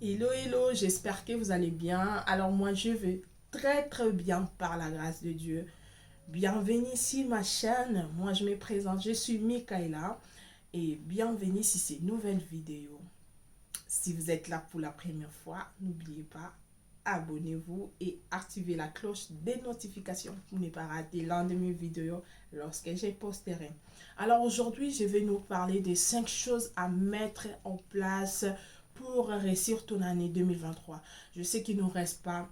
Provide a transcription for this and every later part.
Hello, hello, j'espère que vous allez bien. Alors moi, je vais très très bien par la grâce de Dieu. Bienvenue ici ma chaîne. Moi, je me présente, je suis Mikaela et bienvenue sur ces nouvelles vidéos. Si vous êtes là pour la première fois, n'oubliez pas, abonnez-vous et activez la cloche des notifications pour ne pas rater l'un de mes vidéos lorsque je posterai. Alors aujourd'hui, je vais nous parler des 5 choses à mettre en place pour réussir ton année 2023. Je sais qu'il ne reste pas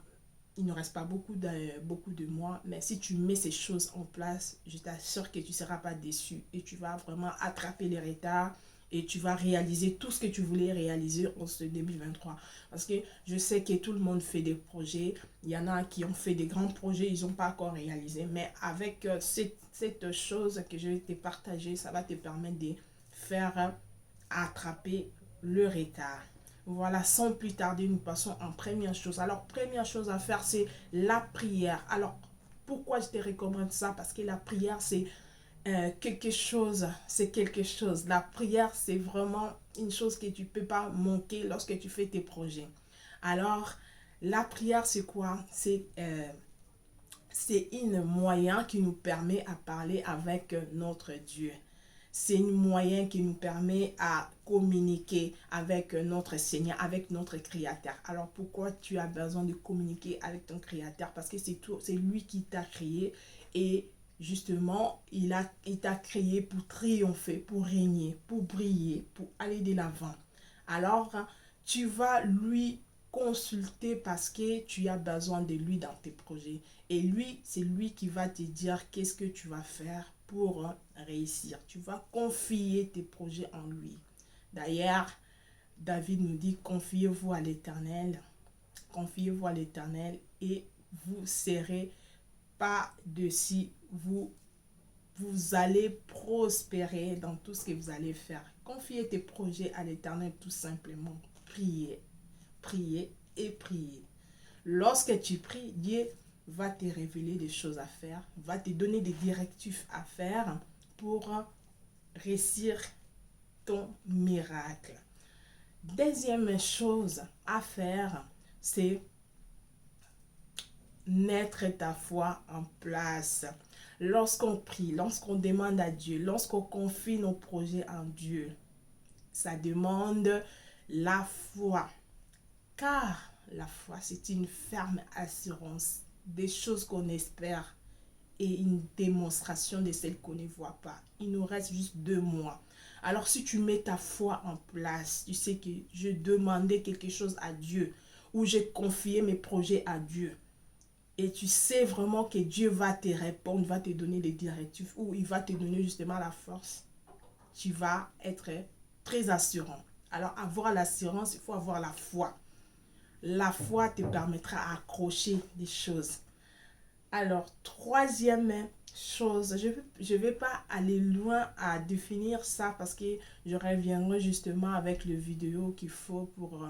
beaucoup de mois, mais si tu mets ces choses en place, je t'assure que tu ne seras pas déçu et tu vas vraiment attraper les retards et tu vas réaliser tout ce que tu voulais réaliser en ce 2023. Parce que je sais que tout le monde fait des projets. Il y en a qui ont fait des grands projets, ils n'ont pas encore réalisé. Mais avec cette chose que je vais te partager, ça va te permettre de faire attraper le retard. Voilà, sans plus tarder, nous passons en première chose. Alors, première chose à faire, c'est la prière. Alors, pourquoi je te recommande ça? Parce que la prière, quelque chose, c'est quelque chose. La prière, c'est vraiment une chose que tu ne peux pas manquer lorsque tu fais tes projets. Alors, la prière, c'est quoi? C'est un moyen qui nous permet à parler avec notre Dieu. C'est un moyen qui nous permet à communiquer avec notre Seigneur, avec notre Créateur. Alors pourquoi tu as besoin de communiquer avec ton Créateur? Parce que c'est lui qui t'a créé et justement, il t'a créé pour triompher, pour régner, pour briller, pour aller de l'avant. Alors, tu vas lui consulter parce que tu as besoin de lui dans tes projets. Et lui, c'est lui qui va te dire qu'est-ce que tu vas faire pour réussir. Tu vas confier tes projets en lui. D'ailleurs, David nous dit, confiez-vous à l'Éternel, confiez-vous à l'Éternel et vous serez pas dessus, vous allez prospérer dans tout ce que vous allez faire. Confiez tes projets à l'Éternel tout simplement. Priez, priez et priez. Lorsque tu pries, Dieu va te révéler des choses à faire, va te donner des directives à faire pour réussir ton miracle. Deuxième chose à faire, c'est mettre ta foi en place. Lorsqu'on prie, lorsqu'on demande à Dieu, lorsqu'on confie nos projets en Dieu, ça demande la foi. Car la foi, c'est une ferme assurance des choses qu'on espère et une démonstration de celles qu'on ne voit pas. Il nous reste juste 2 mois. Alors si tu mets ta foi en place, tu sais que je demandais quelque chose à Dieu ou j'ai confié mes projets à Dieu. Et tu sais vraiment que Dieu va te répondre, va te donner des directives ou il va te donner justement la force. Tu vas être très assurant. Alors avoir l'assurance, il faut avoir la foi. La foi te permettra d'accrocher des choses. Alors, troisième chose, je vais pas aller loin à définir ça parce que je reviendrai justement avec le vidéo qu'il faut pour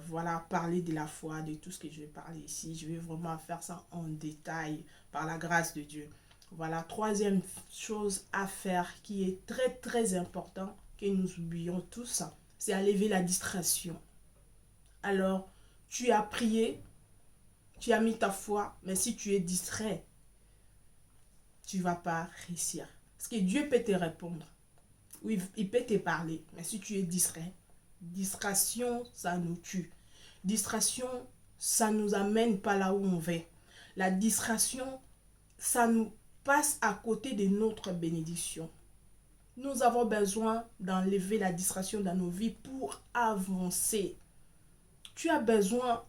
voilà, parler de la foi, de tout ce que je vais parler ici. Je vais vraiment faire ça en détail par la grâce de Dieu. Voilà, troisième chose à faire qui est très très important que nous oublions tous, c'est à lever la distraction. Alors, tu as prié, tu as mis ta foi, mais si tu es distrait, tu ne vas pas réussir. Parce que Dieu peut te répondre. Oui, il peut te parler, mais si tu es distrait, distraction, ça nous tue. Distraction, ça nous amène pas là où on veut. La distraction, ça nous passe à côté de notre bénédiction. Nous avons besoin d'enlever la distraction dans nos vies pour avancer. Tu as besoin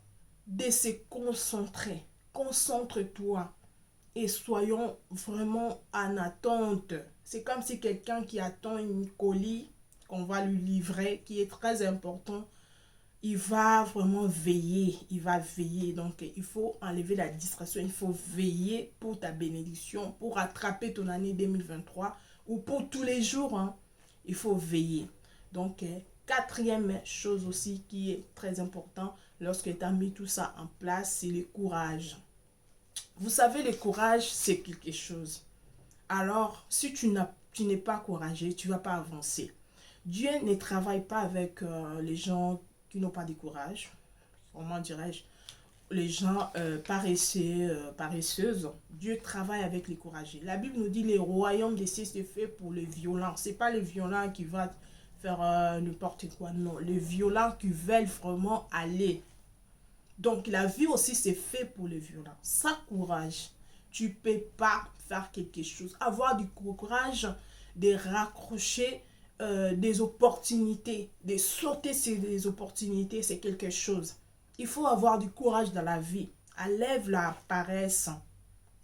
de se concentrer. Concentre-toi et soyons vraiment en attente. C'est comme si quelqu'un qui attend une colis qu'on va lui livrer, qui est très important, il va vraiment veiller, il va veiller. Donc, il faut enlever la distraction, il faut veiller pour ta bénédiction, pour attraper ton année 2023 ou pour tous les jours. Hein, il faut veiller. Donc, quatrième chose aussi qui est très important lorsque tu as mis tout ça en place, c'est le courage. Vous savez, le courage, c'est quelque chose. Alors, si tu n'es pas courageux, tu ne vas pas avancer. Dieu ne travaille pas avec les gens. qui n'ont pas de courage. Comment dirais-je? Les gens paresseux, paresseuses. Dieu travaille avec les courageux. La Bible nous dit les royaumes des cieux c'est fait pour les violents. C'est pas les violents qui vont faire n'importe quoi. Non, les violents qui veulent vraiment aller. Donc la vie aussi c'est fait pour les violents. Sans courage, tu peux pas faire quelque chose. Avoir du courage de raccrocher des opportunités, de sauter sur des opportunités, c'est quelque chose. Il faut avoir du courage dans la vie. Enlève la paresse.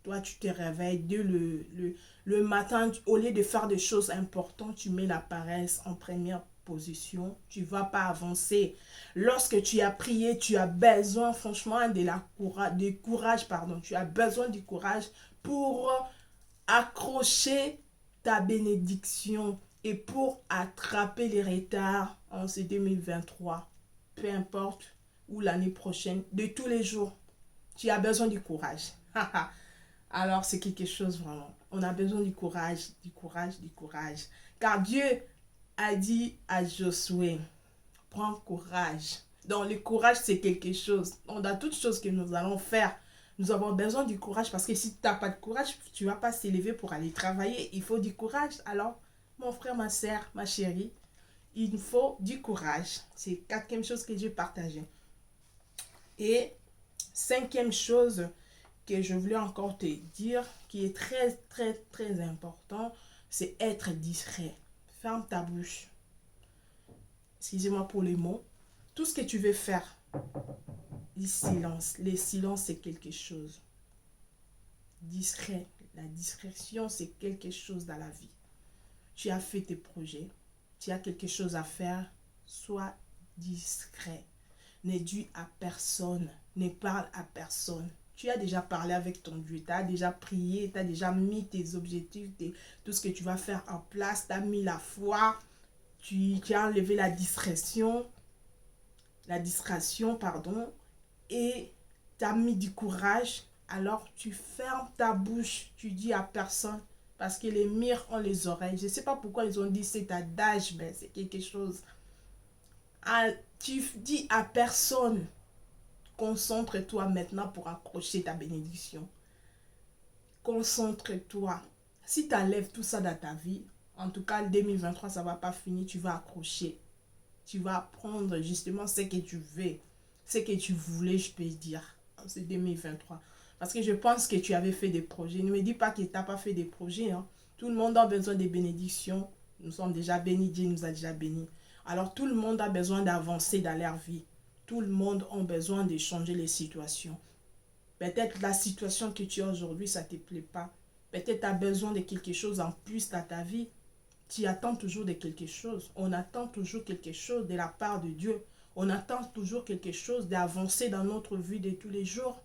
Toi, tu te réveilles dès le matin. Au lieu de faire des choses importantes, tu mets la paresse en première position. Tu ne vas pas avancer. Lorsque tu as prié, tu as besoin franchement de courage. Pardon. Tu as besoin du courage pour accrocher ta bénédiction et pour attraper les retards en ce 2023. Peu importe, ou l'année prochaine, de tous les jours. Tu as besoin du courage. Alors, c'est quelque chose vraiment. On a besoin du courage, du courage, du courage. Car Dieu a dit à Josué, prends courage. Donc, le courage, c'est quelque chose. On a toutes choses que nous allons faire. Nous avons besoin du courage parce que si tu n'as pas de courage, tu ne vas pas s'élever pour aller travailler. Il faut du courage. Alors, mon frère, ma soeur, ma chérie, il faut du courage. C'est la quatrième chose que j'ai partagée. Et cinquième chose que je voulais encore te dire, qui est très, très, très important, c'est être discret. Ferme ta bouche. Excusez-moi pour les mots. Tout ce que tu veux faire, le silence. Le silence, c'est quelque chose. Discret. La discrétion, c'est quelque chose dans la vie. Tu as fait tes projets. Tu as quelque chose à faire. Sois discret. Ne dis à personne. Ne parle à personne. Tu as déjà parlé avec ton Dieu. Tu as déjà prié. Tu as déjà mis tes objectifs, tout ce que tu vas faire en place. Tu as mis la foi. Tu as enlevé la distraction. Pardon. Et tu as mis du courage. Alors tu fermes ta bouche. Tu dis à personne. Parce que les murs ont les oreilles. Je ne sais pas pourquoi ils ont dit cet adage, mais c'est quelque chose. Tu dis à personne. Concentre-toi maintenant pour accrocher ta bénédiction. Concentre-toi. Si tu enlèves tout ça dans ta vie, en tout cas, le 2023, ça ne va pas finir. Tu vas accrocher. Tu vas apprendre justement ce que tu veux. Ce que tu voulais, je peux dire. C'est 2023. Parce que je pense que tu avais fait des projets. Ne me dis pas que tu n'as pas fait des projets. Hein. Tout le monde a besoin de bénédictions. Nous sommes déjà bénis. Dieu nous a déjà bénis. Alors, tout le monde a besoin d'avancer dans leur vie. Tout le monde a besoin de changer les situations. Peut-être la situation que tu as aujourd'hui, ça ne te plaît pas. Peut-être tu as besoin de quelque chose en plus dans ta vie. Tu attends toujours de quelque chose. On attend toujours quelque chose de la part de Dieu. On attend toujours quelque chose d'avancer dans notre vie de tous les jours.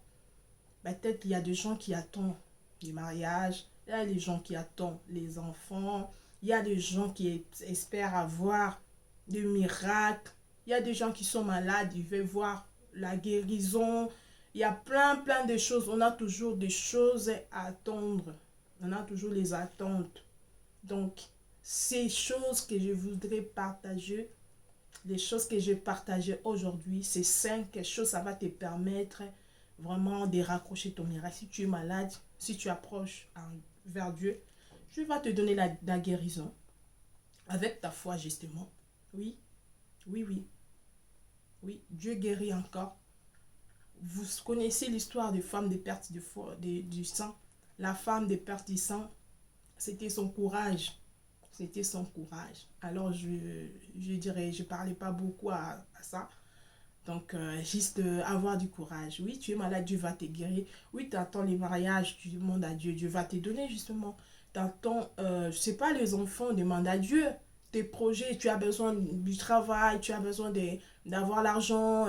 Peut-être qu'il y a des gens qui attendent les mariages. Il y a des gens qui attendent les enfants. Il y a des gens qui espèrent avoir des miracles. Il y a des gens qui sont malades, ils veulent voir la guérison. Il y a plein de choses. On a toujours des choses à attendre. On a toujours les attentes. Donc, ces choses que je voudrais partager, les choses que j'ai partagées aujourd'hui, ces 5 choses, ça va te permettre vraiment de raccrocher ton miracle. Si tu es malade, si tu approches vers Dieu, Dieu va te donner la guérison avec ta foi justement. Oui, oui, oui. Oui, Dieu guérit encore. Vous connaissez l'histoire des femmes de perte du sang. La femme de perte du sang, c'était son courage. C'était son courage. Alors, je dirais, je ne parlais pas beaucoup à ça. Donc, juste avoir du courage. Oui, tu es malade, Dieu va te guérir. Oui, tu attends les mariages, tu demandes à Dieu. Dieu va te donner justement. Tu attends, je ne sais pas, les enfants, demande à Dieu. Tes projets, tu as besoin du travail, tu as besoin d'avoir l'argent.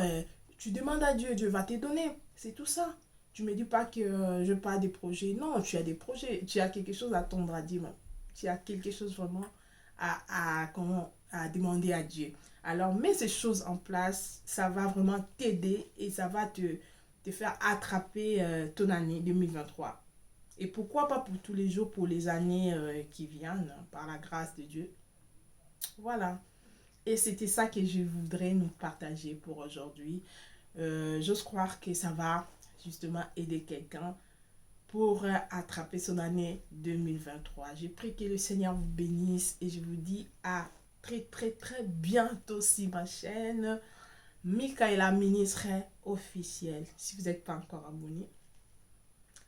Tu demandes à Dieu, Dieu va te donner. C'est tout ça. Tu ne me dis pas que je n'ai pas des projets. Non, tu as des projets. Tu as quelque chose à attendre à Dieu. Tu as quelque chose vraiment à demander à Dieu. Alors, mets ces choses en place, ça va vraiment t'aider et ça va te faire attraper ton année 2023. Et pourquoi pas pour tous les jours, pour les années qui viennent, par la grâce de Dieu. Voilà. Et c'était ça que je voudrais nous partager pour aujourd'hui. J'ose croire que ça va justement aider quelqu'un pour attraper son année 2023. J'ai pris que le Seigneur vous bénisse et je vous dis à très très très bientôt sur ma chaîne Michaela Ministre officielle. Si vous n'êtes pas encore abonné,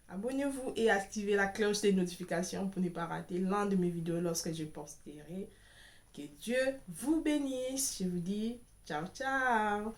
abonnez-vous et activez la cloche des notifications pour ne pas rater l'un de mes vidéos lorsque je posterai. Que Dieu vous bénisse. Je vous dis ciao ciao.